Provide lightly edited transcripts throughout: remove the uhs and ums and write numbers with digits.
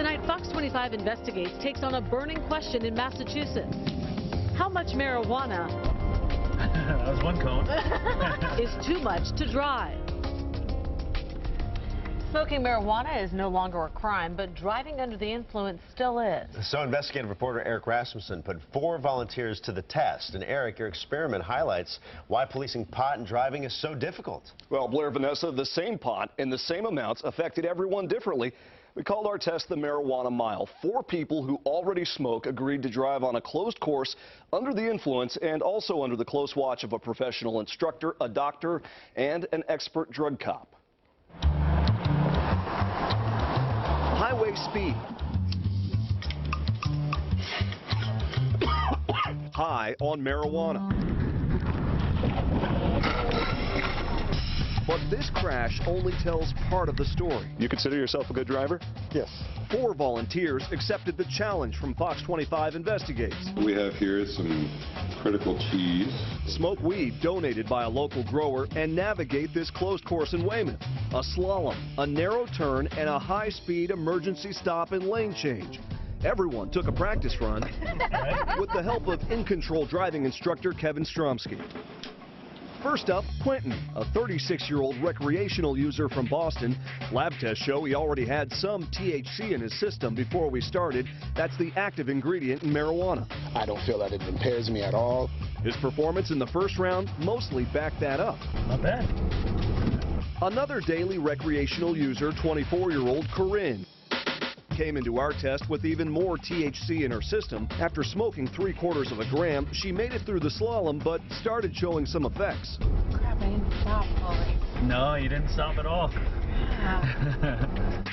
Tonight, Fox 25 Investigates takes on a burning question in Massachusetts. How much marijuana that was one cone. is too much to drive? Smoking marijuana is no longer a crime, but driving under the influence still is. So investigative reporter Eric Rasmussen put 4 volunteers to the test. And Eric, your experiment highlights why policing pot and driving is so difficult. Well, Blair, Vanessa, the same pot in the same amounts affected everyone differently. We called our test the Marijuana Mile. 4 people who already smoke agreed to drive on a closed course under the influence and also under the close watch of a professional instructor, a doctor, and an expert drug cop. Highway speed. High on marijuana. But this crash only tells part of the story. You consider yourself a good driver? Yes. 4 volunteers accepted the challenge from Fox 25 Investigates. We have here some critical cheese. Smoke weed donated by a local grower and navigate this closed course in Weymouth. A slalom, a narrow turn, and a high-speed emergency stop and lane change. Everyone took a practice run with the help of in-control driving instructor Kevin Stromsky. First up, Quentin, a 36-year-old recreational user from Boston. Lab tests show he already had some THC in his system before we started. That's the active ingredient in marijuana. I don't feel that it impairs me at all. His performance in the first round mostly backed that up. Not bad. Another daily recreational user, 24-year-old Corinne, came into our test with even more THC in her system. After smoking 3/4 of a gram, she made it through the slalom, but started showing some effects. Crap, I didn't stop already. No, you didn't stop at all.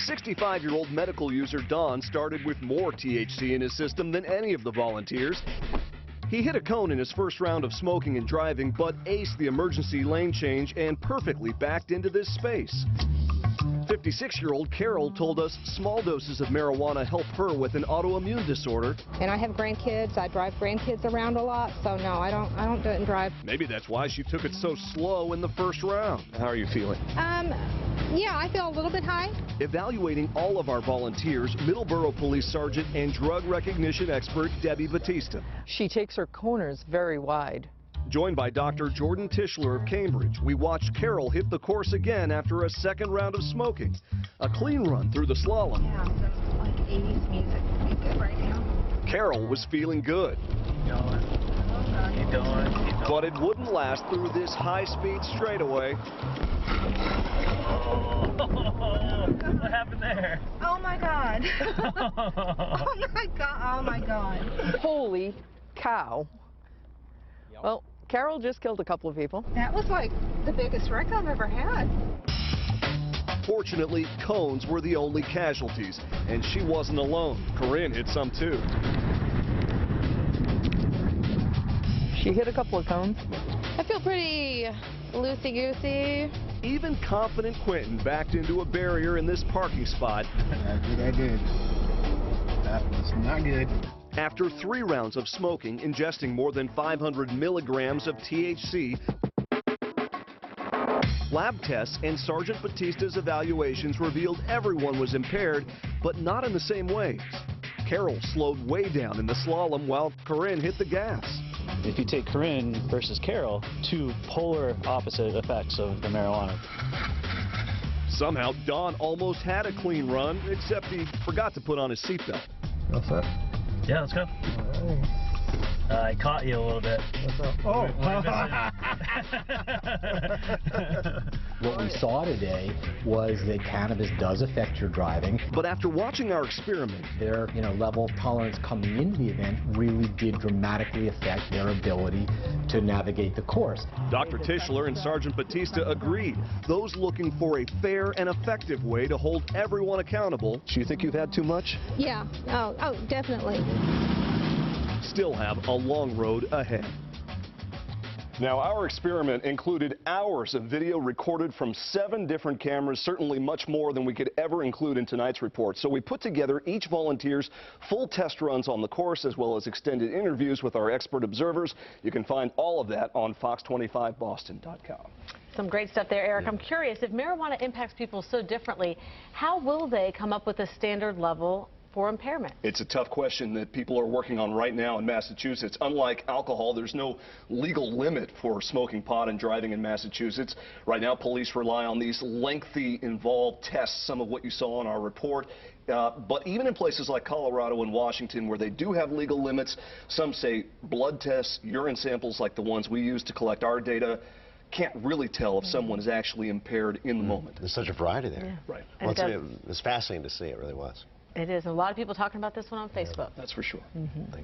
65-year-old medical user Don started with more THC in his system than any of the volunteers. He hit a cone in his first round of smoking and driving, but aced the emergency lane change and perfectly backed into this space. 56-year-old Carol told us small doses of marijuana help her with an autoimmune disorder. And I have grandkids. I drive grandkids around a lot, so no, I don't do it and drive. Maybe that's why she took it so slow in the first round. How are you feeling? Yeah, I feel a little bit high. Evaluating all of our volunteers, Middleborough Police Sergeant and drug recognition expert Debbie Batista. She takes her corners very wide. Joined by Dr. Jordan Tischler of Cambridge, we watched Carol hit the course again after a second round of smoking. A clean run through the slalom. Yeah, so like 80s music would be good right now. Carol was feeling good. Keep going. But it wouldn't last through this high-speed straightaway. Oh, what happened there? Oh my God. Oh my God. Oh my God. Holy cow. Well, Carol just killed a couple of people. That was like the biggest wreck I've ever had. Fortunately, cones were the only casualties, and she wasn't alone. Corinne hit some too. She hit a couple of cones. I feel pretty loosey-goosey. Even confident Quentin backed into a barrier in this parking spot. I did. That was not good. After 3 rounds of smoking, ingesting more than 500 milligrams of THC, lab tests and Sergeant Batista's evaluations revealed everyone was impaired, but not in the same ways. Carol slowed way down in the slalom while Corinne hit the gas. If you take Corinne versus Carol, 2 polar opposite effects of the marijuana. Somehow, Don almost had a clean run, except he forgot to put on his seatbelt. What's that? Yeah, let's go. I caught you a little bit. Oh. What we saw today was that cannabis does affect your driving. But after watching our experiment, their level of tolerance coming into the event really did dramatically affect their ability to navigate the course. Dr. Tischler and Sergeant Batista agreed. Those looking for a fair and effective way to hold everyone accountable. Do you think you've had too much? Yeah. Oh, definitely. Still have a long road ahead. Now, our experiment included hours of video recorded from 7 different cameras, certainly much more than we could ever include in tonight's report. So we put together each volunteer's full test runs on the course, as well as extended interviews with our expert observers. You can find all of that on fox25boston.com. Some great stuff there, Eric. I'm curious, if marijuana impacts people so differently, how will they come up with a standard level for impairment? It's a tough question that people are working on right now in Massachusetts. Unlike alcohol, there's no legal limit for smoking pot and driving in Massachusetts. Right now, police rely on these lengthy, involved tests, some of what you saw in our report. But even in places like Colorado and Washington, where they do have legal limits, some say blood tests, urine samples like the ones we use to collect our data, can't really tell if someone is actually impaired in the moment. There's such a variety there. Yeah. Right. Well, it's fascinating to see. It really was. It is. And a lot of people talking about this one on Facebook. That's for sure. Thanks.